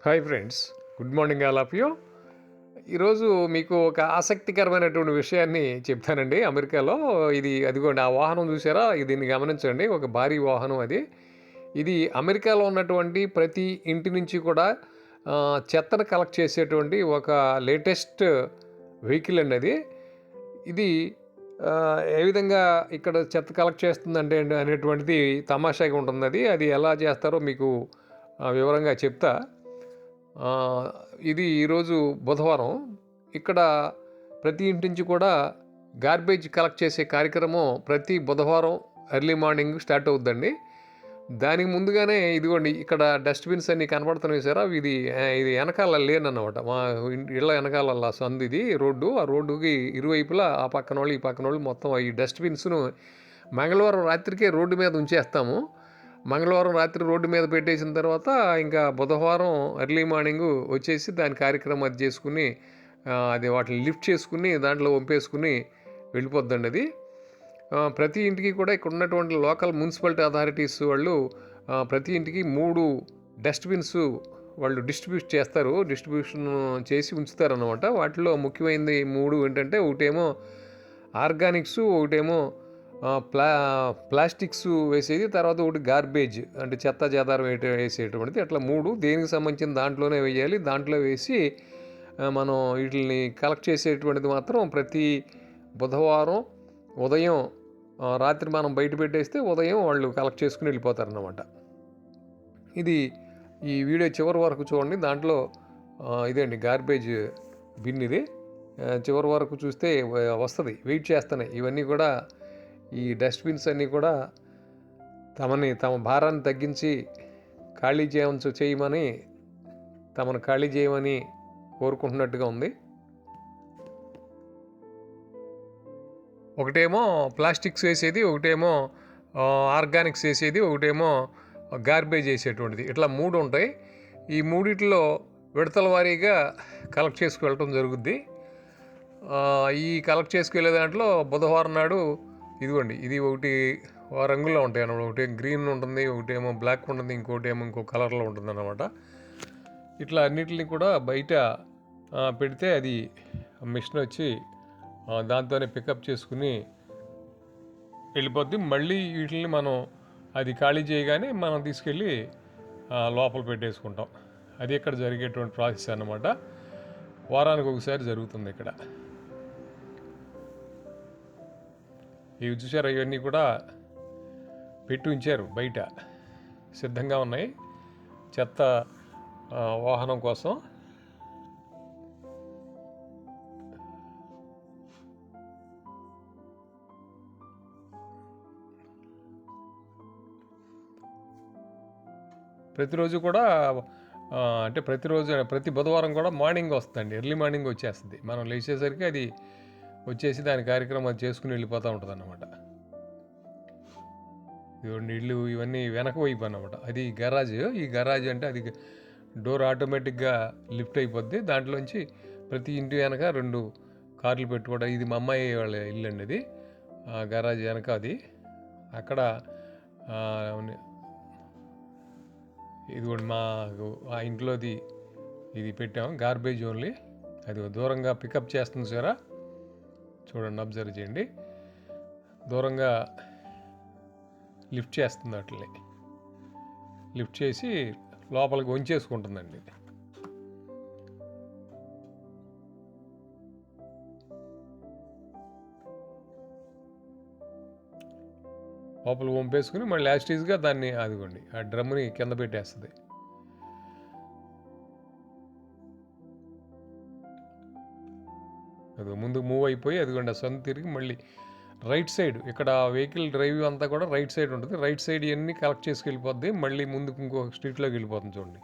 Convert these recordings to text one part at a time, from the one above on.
Hi friends, good morning all of you. ఈరోజు మీకు ఒక ఆసక్తికరమైనటువంటి విషయాన్ని చెప్తానండి. అమెరికాలో అదిగోండి, ఆ వాహనం చూసారా? దీన్ని గమనించండి. ఒక భారీ వాహనం అది. ఇది అమెరికాలో ఉన్నటువంటి ప్రతి ఇంటి నుంచి కూడా చెత్తను కలెక్ట్ చేసేటువంటి ఒక లేటెస్ట్ వెహికల్ అండి అది. ఇది ఏ విధంగా ఇక్కడ చెత్త కలెక్ట్ చేస్తుందంటే అనేటువంటిది తమాషాగా ఉంటుంది. అది ఎలా చేస్తారో మీకు వివరంగా చెప్తా. ఇది ఈరోజు బుధవారం. ఇక్కడ ప్రతి ఇంటి నుంచి కూడా గార్బేజ్ కలెక్ట్ చేసే కార్యక్రమం ప్రతి బుధవారం ఎర్లీ మార్నింగ్ స్టార్ట్ అవుద్దండి. దానికి ముందుగానే ఇదిగోండి, ఇక్కడ డస్ట్బిన్స్ అన్నీ కనపడుతున్నాయి సారా. ఇది వెనకాల లేనన్నమాట. మా ఇళ్ళ వెనకాల సందు, ఇది రోడ్డు. ఆ రోడ్డుకి ఇరువైపులా ఆ పక్కన వాళ్ళు ఈ పక్కన వాళ్ళు మొత్తం ఈ డస్ట్బిన్స్ను మంగళవారం రాత్రికే రోడ్డు మీద ఉంచేస్తాము. మంగళవారం రాత్రి రోడ్డు మీద పెట్టేసిన తర్వాత ఇంకా బుధవారం ఎర్లీ మార్నింగు వచ్చేసి దాని కార్యక్రమం అది చేసుకుని అది వాటిని లిఫ్ట్ చేసుకుని దాంట్లో వంపేసుకుని వెళ్ళిపోద్దండి అది. ప్రతి ఇంటికి కూడా ఇక్కడ ఉన్నటువంటి లోకల్ మున్సిపాలిటీ అథారిటీస్ వాళ్ళు ప్రతి ఇంటికి 3 డస్ట్బిన్స్ వాళ్ళు డిస్ట్రిబ్యూషన్ చేసి ఉంచుతారన్నమాట. వాటిలో ముఖ్యమైనది 3 ఏంటంటే, ఒకటేమో ఆర్గానిక్స్, ఒకటేమో ప్లాస్టిక్స్ వేసేది, తర్వాత ఒకటి గార్బేజ్ అంటే చెత్త చెదారం వేసేటువంటిది. అట్లా 3 దేనికి సంబంధించిన దాంట్లోనే వేయాలి. దాంట్లో వేసి మనం వీటిని కలెక్ట్ చేసేటువంటిది మాత్రం ప్రతి బుధవారం ఉదయం, రాత్రి మనం బయట పెట్టేస్తే ఉదయం వాళ్ళు కలెక్ట్ చేసుకుని వెళ్ళిపోతారన్నమాట. ఈ వీడియో చివరి వరకు చూడండి. దాంట్లో ఇదేండి గార్బేజ్ బిన్. ఇది చివరి వరకు చూస్తే వస్తుంది. వెయిట్ చేస్తున్నాయి ఇవన్నీ కూడా. ఈ డస్ట్బిన్స్ అన్నీ కూడా తమ భారాన్ని తగ్గించి తమను ఖాళీ చేయమని కోరుకుంటున్నట్టుగా ఉంది. ఒకటేమో ప్లాస్టిక్స్ వేసేది, ఒకటేమో ఆర్గానిక్స్ వేసేది, ఒకటేమో గార్బేజ్ వేసేటువంటిది. ఇట్లా 3 ఉంటాయి. ఈ మూడిట్లో విడతల వారీగా కలెక్ట్ చేసుకు వెళ్ళటం జరుగుద్ది. ఈ కలెక్ట్ చేసుకెళ్ళే దాంట్లో బుధవారం నాడు ఇదిగోండి, ఇది ఒకటి రంగుల్లో ఉంటాయి అన్నమాట. ఒకటి గ్రీన్ ఉంటుంది, ఒకటేమో బ్లాక్ ఉంటుంది, ఇంకో కలర్లో ఉంటుంది అన్నమాట. ఇట్లా అన్నిటిని కూడా బయట పెడితే అది మిషన్ వచ్చి దాంతోనే పికప్ చేసుకుని వెళ్ళిపోద్ది. మళ్ళీ వీటిని మనం అది ఖాళీ చేయగానే మనం తీసుకెళ్ళి లోపల పెట్టేసుకుంటాం. అది ఇక్కడ జరిగేటువంటి ప్రాసెస్ అన్నమాట. వారానికి ఒకసారి జరుగుతుంది ఇక్కడ. ఇవి చూసారా, ఇవన్నీ కూడా పెట్టి ఉంచారు బయట, సిద్ధంగా ఉన్నాయి చెత్త వాహనం కోసం. ప్రతిరోజు కూడా ప్రతి బుధవారం కూడా మార్నింగ్ వస్తుందండి. ఎర్లీ మార్నింగ్ వచ్చేస్తుంది. మనం లేచేసరికి అది వచ్చేసి దాని కార్యక్రమం అది చేసుకుని వెళ్ళిపోతూ ఉంటుంది అన్నమాట. ఇల్లు ఇవన్నీ వెనక వైపు అన్నమాట. అది గరాజ్. ఈ గరాజ్ అంటే అది డోర్ ఆటోమేటిక్గా లిఫ్ట్ అయిపోద్ది. దాంట్లోంచి ప్రతి ఇంటి వెనక 2 కార్లు పెట్టుకోవడం. ఇది మా అమ్మాయి వాళ్ళ ఇల్లు అండి. అది గరాజ్ వెనక. అది అక్కడ ఇదిగోండి, ఆ ఇంట్లోది ఇది పెట్టాము, గార్బేజ్ ఓన్లీ. అది దూరంగా పికప్ చేస్తుంది సారా, చూడండి, అబ్జర్వ్ చేయండి. దూరంగా లిఫ్ట్ చేస్తుంది. వాటిని లిఫ్ట్ చేసి లోపలికి వంచేసుకుంటుందండి. లోపల వంపేసుకుని మళ్ళీ యాస్టీజ్గా దాన్ని అదిగోండి ఆ డ్రమ్ని కింద పెట్టేస్తుంది. అది ముందుకు మూవ్ అయిపోయి అదిగోండి ఆ సందు తిరిగి మళ్ళీ రైట్ సైడ్, ఇక్కడ వెహికల్ డ్రైవ్ అంతా కూడా రైట్ సైడ్ ఉంటుంది. రైట్ సైడ్ ఇవన్నీ కలెక్ట్ చేసుకెళ్ళిపోద్ది. మళ్ళీ ముందుకు ఇంకో స్ట్రీట్లోకి వెళ్ళిపోతుంది. చూడండి,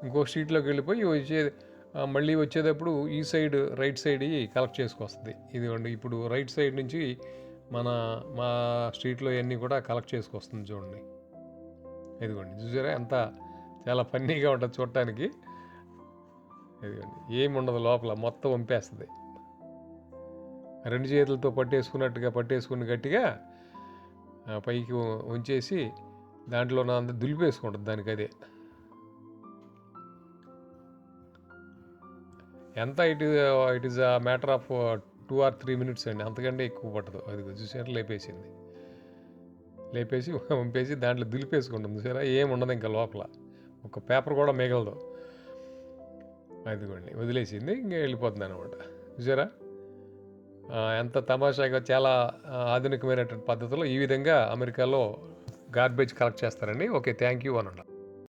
ఇంకో స్ట్రీట్లోకి వెళ్ళిపోయి మళ్ళీ వచ్చేటప్పుడు ఈ సైడ్ రైట్ సైడ్ కలెక్ట్ చేసుకొస్తుంది. ఇదిగోండి, ఇప్పుడు రైట్ సైడ్ నుంచి మా స్ట్రీట్లో ఇవన్నీ కూడా కలెక్ట్ చేసుకొస్తుంది. చూడండి, ఇదిగోండి, చూసారా ఎంత చాలా ఫన్నీగా ఉంటుంది చూడటానికి. ఇదిగోండి, ఏమి ఉండదు లోపల, మొత్తం వంపేస్తుంది. 2 చేతులతో పట్టేసుకుని గట్టిగా పైకి ఉంచేసి దాంట్లో అంతా దులిపేసుకుంటుంది దానికి అదే. ఎంత it is a matter of 2 or 3 minutes అండి, అంతకంటే ఎక్కువ పట్టదు. అది చూసారా లేపేసింది, లేపేసి పంపేసి దాంట్లో దులిపేసుకుంటుంది చూసారా, ఏమి ఉండదు ఇంకా లోపల, ఒక పేపర్ కూడా మిగలదు. అదిగోండి వదిలేసింది, ఇంకా వెళ్ళిపోతుంది అనమాట. చూసారా ఎంత తమాషాగా, చాలా ఆధునికమైనటువంటి పద్ధతిలో ఈ విధంగా అమెరికాలో గార్బేజ్ కలెక్ట్ చేస్తారండి. ఓకే, థ్యాంక్ యూ అనండి.